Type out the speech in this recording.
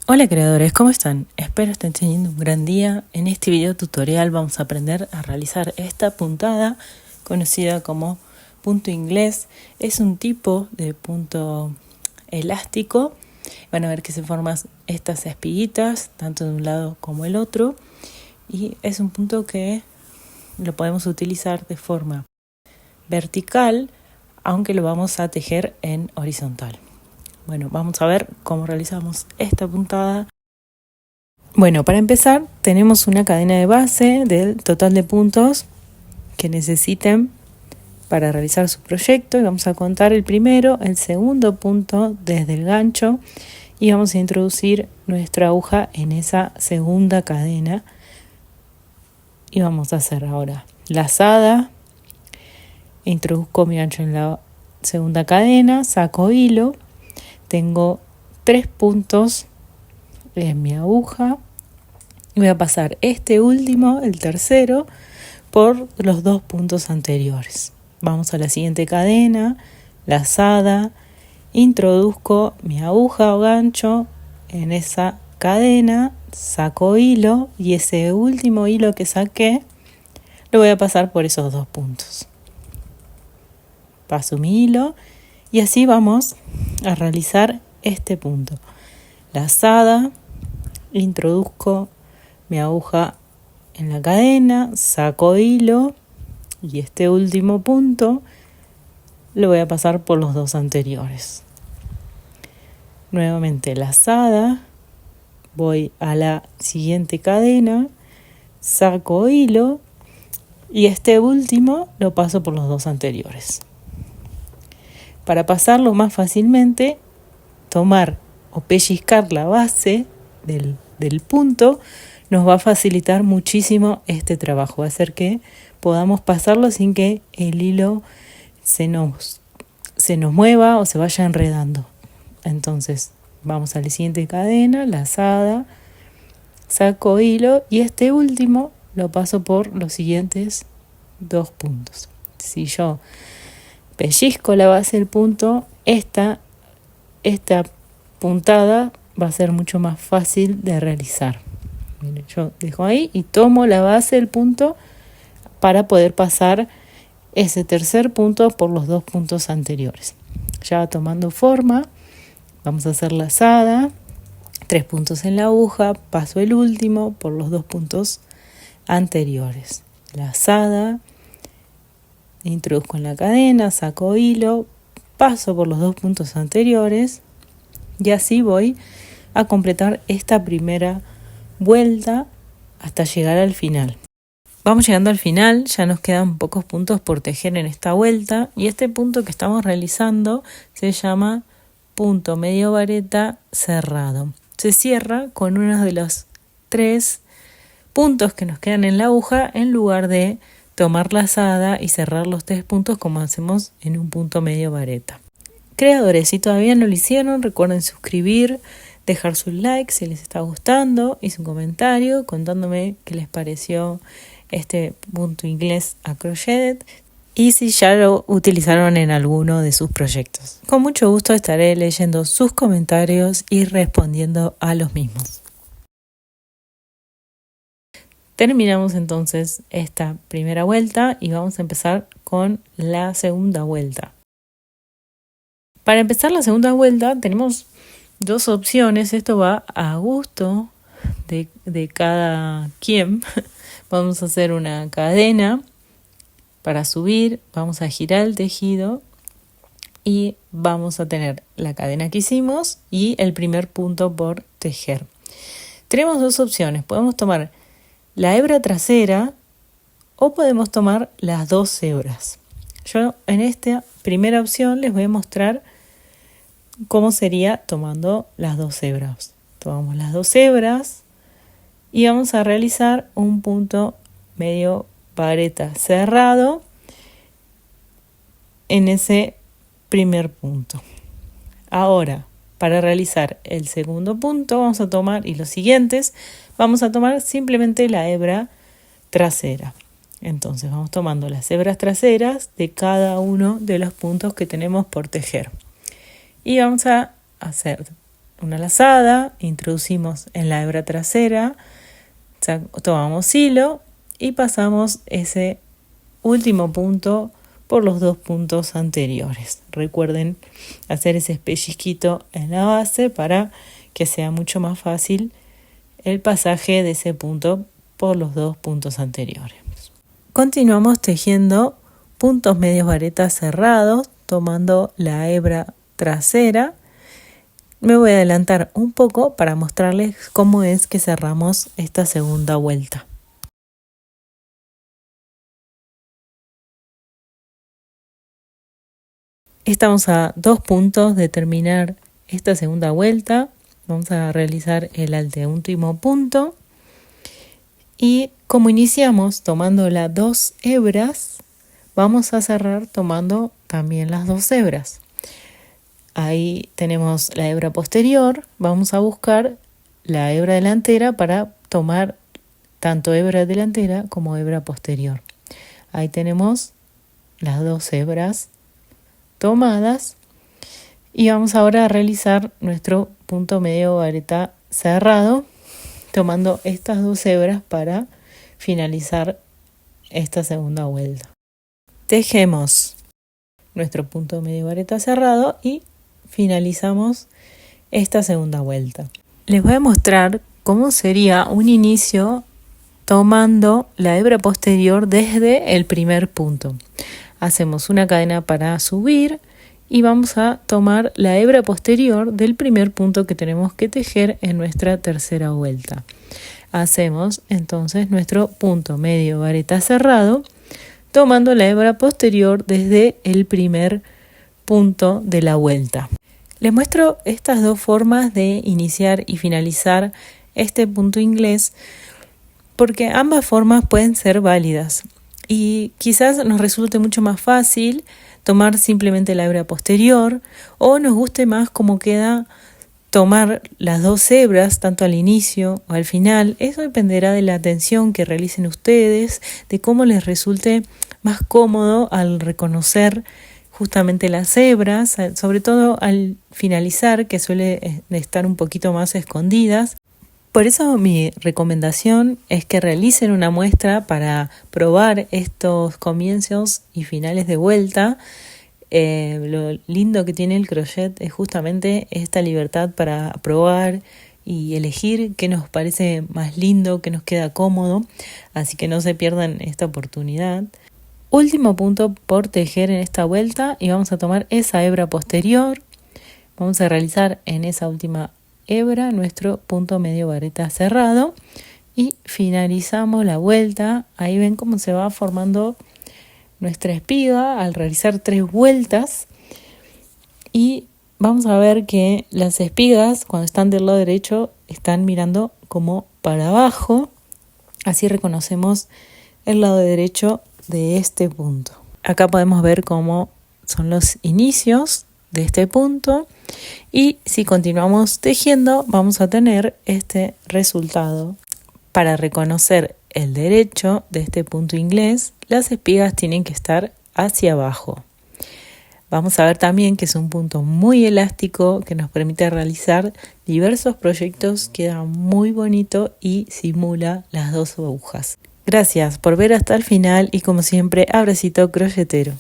Hola creadores, ¿cómo están? Espero estén teniendo un gran día. En este video tutorial vamos a aprender a realizar esta puntada conocida como punto inglés. Es un tipo de punto elástico. Van a ver que se forman estas espiguitas, tanto de un lado como el otro. Y es un punto que lo podemos utilizar de forma vertical, aunque lo vamos a tejer en horizontal. Bueno, vamos a ver cómo realizamos esta puntada. Bueno, para empezar tenemos una cadena de base del total de puntos que necesiten para realizar su proyecto y vamos a contar el primero, el segundo punto desde el gancho y vamos a introducir nuestra aguja en esa segunda cadena y vamos a hacer ahora lazada. Introduzco mi gancho en la segunda cadena, saco hilo, tengo 3 puntos en mi aguja y voy a pasar este último, el tercero, por los 2 puntos anteriores. Vamos a la siguiente cadena, lazada, introduzco mi aguja o gancho en esa cadena, saco hilo y ese último hilo que saqué lo voy a pasar por esos 2 puntos. Paso mi hilo y así vamos a realizar este punto. Lazada, introduzco mi aguja en la cadena, saco hilo y este último punto lo voy a pasar por los 2 anteriores. Nuevamente lazada, voy a la siguiente cadena, saco hilo y este último lo paso por los 2 anteriores. Para pasarlo más fácilmente, tomar o pellizcar la base del punto nos va a facilitar muchísimo este trabajo, va a hacer que podamos pasarlo sin que el hilo se nos mueva o se vaya enredando. Entonces vamos a la siguiente cadena, lazada, saco hilo y este último lo paso por los siguientes 2 puntos. Si yo pellizco la base del punto, esta puntada va a ser mucho más fácil de realizar. Miren, yo dejo ahí y tomo la base del punto para poder pasar ese tercer punto por los 2 puntos anteriores. Ya va tomando forma, vamos a hacer lazada, 3 puntos en la aguja, paso el último por los 2 puntos anteriores. Lazada, introduzco en la cadena, saco hilo, paso por los 2 puntos anteriores y así voy a completar esta primera vuelta hasta llegar al final. Vamos llegando al final, ya nos quedan pocos puntos por tejer en esta vuelta y este punto que estamos realizando se llama punto medio vareta cerrado. Se cierra con uno de los 3 puntos que nos quedan en la aguja en lugar de tomar lazada y cerrar los 3 puntos como hacemos en un punto medio vareta. Creadores, si todavía no lo hicieron, recuerden suscribir, dejar su like si les está gustando y su comentario contándome qué les pareció este punto inglés a crochet y si ya lo utilizaron en alguno de sus proyectos. Con mucho gusto estaré leyendo sus comentarios y respondiendo a los mismos. Terminamos entonces esta primera vuelta y vamos a empezar con la segunda vuelta. Para empezar la segunda vuelta tenemos 2 opciones, esto va a gusto de cada quien. Vamos a hacer una cadena para subir, vamos a girar el tejido y vamos a tener la cadena que hicimos y el primer punto por tejer. Tenemos 2 opciones, podemos tomar la hebra trasera o podemos tomar las 2 hebras. Yo en esta primera opción les voy a mostrar cómo sería tomando las 2 hebras. Tomamos las 2 hebras y vamos a realizar un punto medio vareta cerrado en ese primer punto. Ahora, para realizar el segundo punto vamos a tomar, y los siguientes, vamos a tomar simplemente la hebra trasera. Entonces vamos tomando las hebras traseras de cada uno de los puntos que tenemos por tejer. Y vamos a hacer una lazada, introducimos en la hebra trasera, tomamos hilo y pasamos ese último punto por los 2 puntos anteriores. Recuerden hacer ese pellizquito en la base para que sea mucho más fácil el pasaje de ese punto por los 2 puntos anteriores. Continuamos tejiendo puntos medios varetas cerrados, tomando la hebra trasera. Me voy a adelantar un poco para mostrarles cómo es que cerramos esta segunda vuelta. Estamos a 2 puntos de terminar esta segunda vuelta. Vamos a realizar el anteúltimo punto. Y como iniciamos tomando las 2 hebras, vamos a cerrar tomando también las 2 hebras. Ahí tenemos la hebra posterior, vamos a buscar la hebra delantera para tomar tanto hebra delantera como hebra posterior. Ahí tenemos las 2 hebras tomadas y vamos ahora a realizar nuestro punto medio vareta cerrado, tomando estas 2 hebras para finalizar esta segunda vuelta. Tejemos nuestro punto medio vareta cerrado y finalizamos esta segunda vuelta. Les voy a mostrar cómo sería un inicio tomando la hebra posterior desde el primer punto. Hacemos una cadena para subir y vamos a tomar la hebra posterior del primer punto que tenemos que tejer en nuestra tercera vuelta. Hacemos entonces nuestro punto medio vareta cerrado tomando la hebra posterior desde el primer punto de la vuelta. Les muestro estas 2 formas de iniciar y finalizar este punto inglés porque ambas formas pueden ser válidas y quizás nos resulte mucho más fácil tomar simplemente la hebra posterior o nos guste más cómo queda tomar las 2 hebras tanto al inicio o al final. Eso dependerá de la atención que realicen ustedes, de cómo les resulte más cómodo al reconocer justamente las hebras, sobre todo al finalizar, que suele estar un poquito más escondidas. Por eso mi recomendación es que realicen una muestra para probar estos comienzos y finales de vuelta. Lo lindo que tiene el crochet es justamente esta libertad para probar y elegir qué nos parece más lindo, qué nos queda cómodo, así que no se pierdan esta oportunidad. Último punto por tejer en esta vuelta y vamos a tomar esa hebra posterior. Vamos a realizar en esa última hebra nuestro punto medio vareta cerrado y finalizamos la vuelta. Ahí ven cómo se va formando nuestra espiga al realizar 3 vueltas y vamos a ver que las espigas cuando están del lado derecho están mirando como para abajo, así reconocemos el lado derecho de este punto. Acá podemos ver cómo son los inicios de este punto y si continuamos tejiendo vamos a tener este resultado. Para reconocer el derecho de este punto inglés, las espigas tienen que estar hacia abajo. Vamos a ver también que es un punto muy elástico que nos permite realizar diversos proyectos, queda muy bonito y simula las 2 agujas. Gracias por ver hasta el final y como siempre, abracito crochetero.